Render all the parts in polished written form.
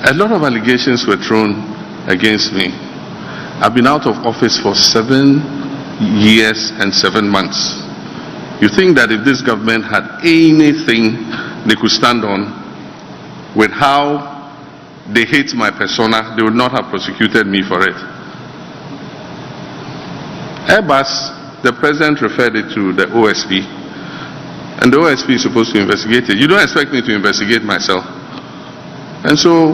A lot of allegations were thrown against me. I've been out of office for 7 years and 7 months. You think that if this government had anything they could stand on with how they hate my persona, they would not have prosecuted me for it. Airbus, the president referred it to the OSP, and the OSP is supposed to investigate it. You don't expect me to investigate myself. And so,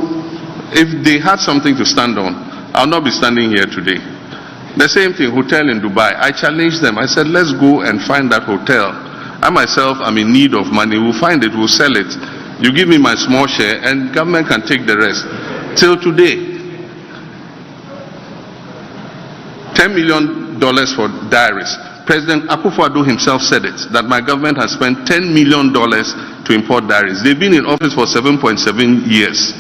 if they had something to stand on, I'll not be standing here today. The same thing, hotel in Dubai. I challenged them. I said, let's go and find that hotel. I myself am in need of money. We'll find it, we'll sell it. You give me my small share and government can take the rest. Till today, $10 million for diaries. President Akufo-Addo himself said it, that my government has spent $10 million to import diaries. They've been in office for 7.7 years.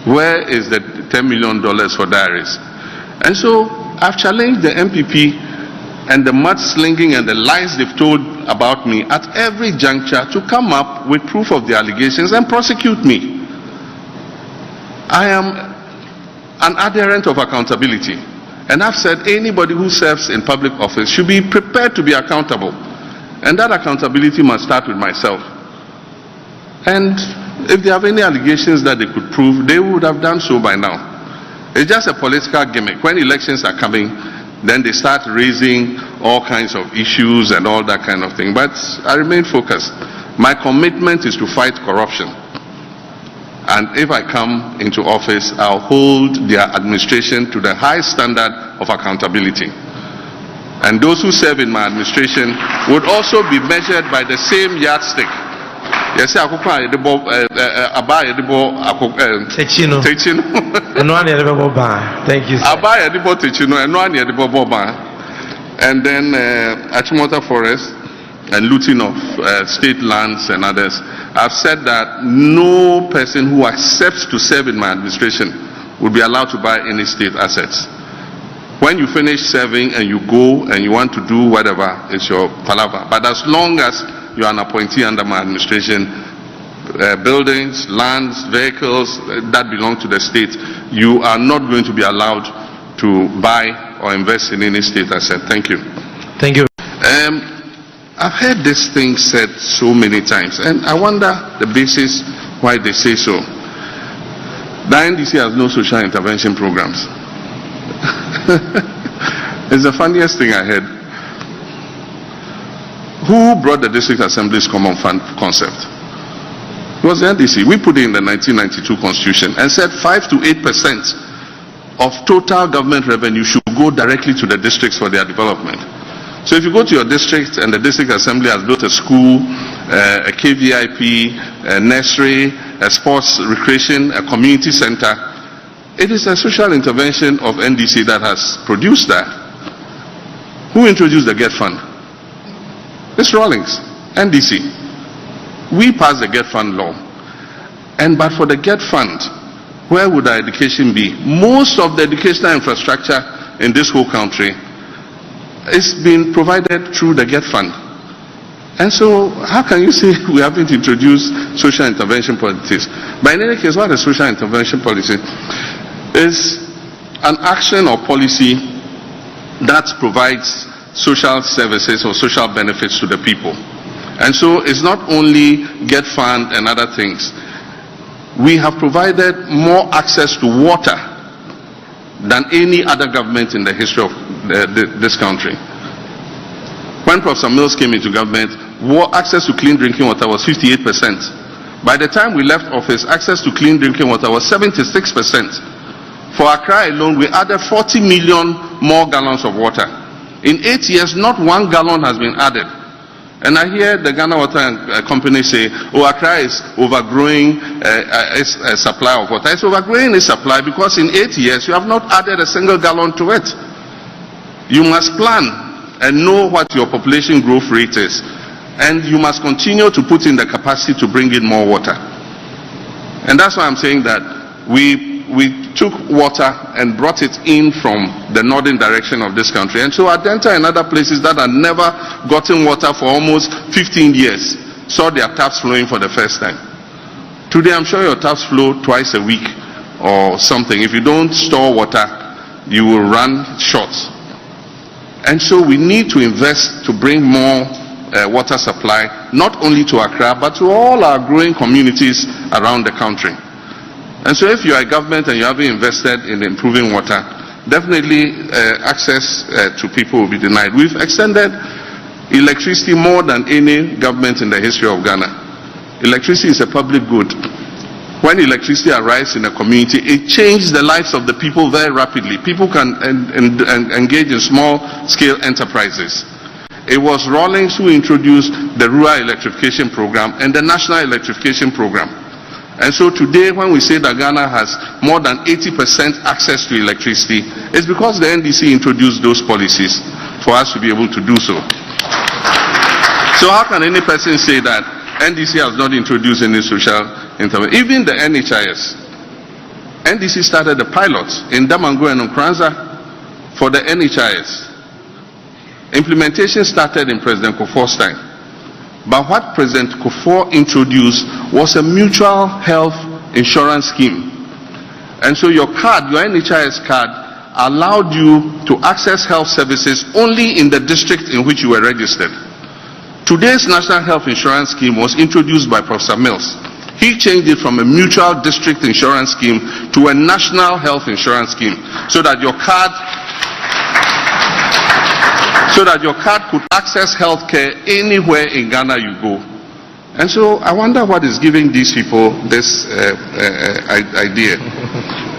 Where is the $10 million for diaries? And so I've challenged the MPP and the mudslinging and the lies they've told about me at every juncture to come up with proof of the allegations and prosecute me. I am an adherent of accountability. And I've said anybody who serves in public office should be prepared to be accountable. And that accountability must start with myself. And if they have any allegations that they could prove, they would have done so by now. It's just a political gimmick. When elections are coming, then they start raising all kinds of issues and all that kind of thing. But I remain focused. My commitment is to fight corruption. And if I come into office, I'll hold their administration to the high standard of accountability. And those who serve in my administration would also be measured by the same yardstick. Yes, thank you. And then Achimota Forest and looting of state lands and others. I've said that no person who accepts to serve in my administration will be allowed to buy any state assets. When you finish serving and you go and you want to do whatever, it's your palaver. But as long as you are an appointee under my administration, buildings, lands, vehicles that belong to the state, you are not going to be allowed to buy or invest in any state asset. Thank you. Thank you. I've heard this thing said so many times, and I wonder the basis why they say so. The NDC has no social intervention programs. It's the funniest thing I heard. Who brought the District Assembly's Common Fund concept? It was the NDC. We put it in the 1992 Constitution and said 5 to 8% of total government revenue should go directly to the districts for their development. So if you go to your district and the District Assembly has built a school, a KVIP, a nursery, a sports recreation, a community center, it is a social intervention of NDC that has produced that. Who introduced the GET Fund? Ms. Rawlings, NDC. We passed the GET Fund law. And but for the GET Fund, where would our education be? Most of the educational infrastructure in this whole country is being provided through the GET Fund. And so, how can you say we haven't introduced social intervention policies? But in any case, what is social intervention policy? Is an action or policy that provides social services or social benefits to the people. And so, it's not only GET Fund and other things. We have provided more access to water than any other government in the history of this country. When Professor Mills came into government, access to clean drinking water was 58%. By the time we left office, access to clean drinking water was 76%. For Accra alone, we added 40 million more gallons of water. In 8 years, not 1 gallon has been added. And I hear the Ghana Water Company say, oh, Accra is overgrowing its supply of water. It's overgrowing its supply because in 8 years, you have not added a single gallon to it. You must plan and know what your population growth rate is. And you must continue to put in the capacity to bring in more water. And that's why I'm saying that we took water and brought it in from the northern direction of this country. And so Adenta and other places that had never gotten water for almost 15 years saw their taps flowing for the first time. Today, I'm sure your taps flow twice a week or something. If you don't store water, you will run short. And so we need to invest to bring more water supply, not only to Accra, but to all our growing communities around the country. And so if you are a government and you haven't invested in improving water, definitely access to people will be denied. We've extended electricity more than any government in the history of Ghana. Electricity is a public good. When electricity arrives in a community, it changes the lives of the people very rapidly. People can engage in small-scale enterprises. It was Rawlings who introduced the Rural Electrification Program and the National Electrification Program. And so today, when we say that Ghana has more than 80% access to electricity, it's because the NDC introduced those policies for us to be able to do so. So how can any person say that NDC has not introduced any social intervention? Even the NHIS. NDC started a pilot in Damango and Nkranza for the NHIS. Implementation started in President Kufuor's time. But what President Kufuor introduced was a mutual health insurance scheme. And so your card, your NHIS card, allowed you to access health services only in the district in which you were registered. Today's National Health Insurance Scheme was introduced by Professor Mills. He changed it from a mutual district insurance scheme to a national health insurance scheme so that your card could access health care anywhere in Ghana you go. And so I wonder what is giving these people this idea.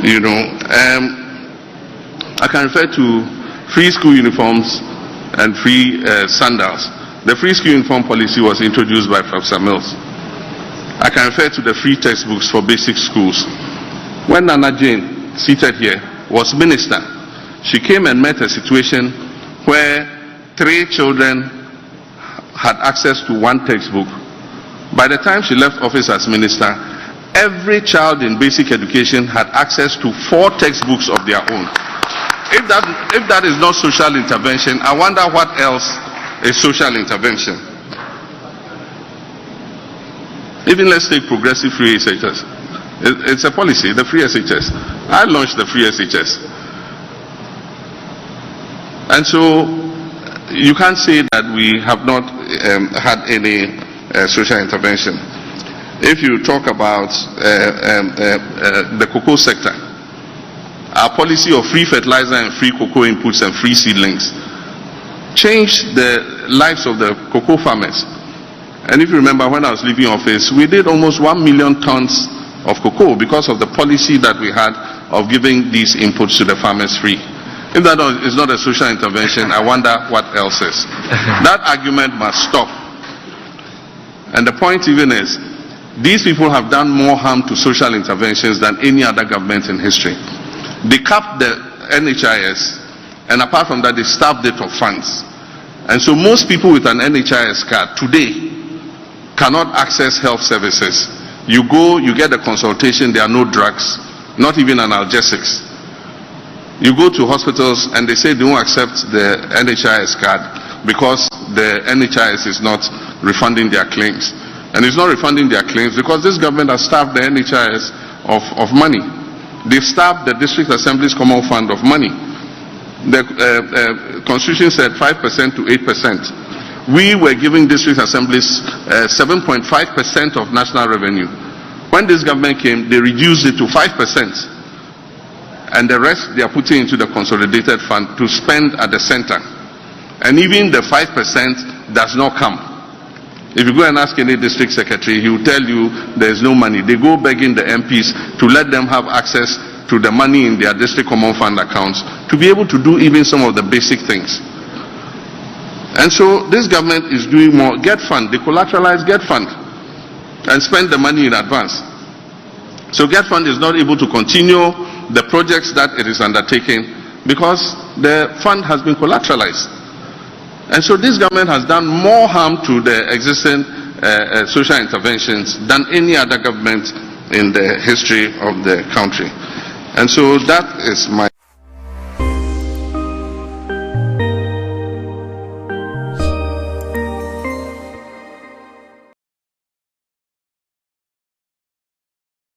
You know, I can refer to free school uniforms and free sandals. The free school uniform policy was introduced by Professor Mills. I can refer to the free textbooks for basic schools. When Nana Jane, seated here, was minister, she came and met a situation where 3 children had access to 1 textbook. By the time she left office as minister, every child in basic education had access to 4 textbooks of their own. If that is not social intervention, I wonder what else is social intervention. Even let's take progressive free SHS. It's a policy, the free SHS. I launched the free SHS. And so you can't say that we have not had any social intervention. If you talk about the cocoa sector, our policy of free fertilizer and free cocoa inputs and free seedlings changed the lives of the cocoa farmers. And if you remember, when I was leaving office, we did almost 1 million tons of cocoa because of the policy that we had of giving these inputs to the farmers free. If that is not a social intervention, I wonder what else is. That argument must stop. And the point even is, these people have done more harm to social interventions than any other government in history. They capped the NHIS, and apart from that, they starved it of funds. And so most people with an NHIS card today cannot access health services. You go, you get a consultation, there are no drugs, not even analgesics. You go to hospitals and they say they won't accept the NHIS card because the NHIS is not refunding their claims. And it's not refunding their claims because this government has starved the NHIS of money. They've starved the District Assembly's Common Fund of money. The Constitution said 5% to 8%. We were giving district assemblies 7.5% of national revenue. When this government came, they reduced it to 5%. And the rest they are putting into the consolidated fund to spend at the center. And even the 5% does not come. If you go and ask any district secretary, he will tell you there is no money. They go begging the MPs to let them have access to the money in their district common fund accounts to be able to do even some of the basic things. And so this government is doing more. Get fund, decollateralize Get Fund, and spend the money in advance. So Get Fund is not able to continue the projects that it is undertaking because the fund has been collateralized. And so this government has done more harm to the existing social interventions than any other government in the history of the country. And so that is my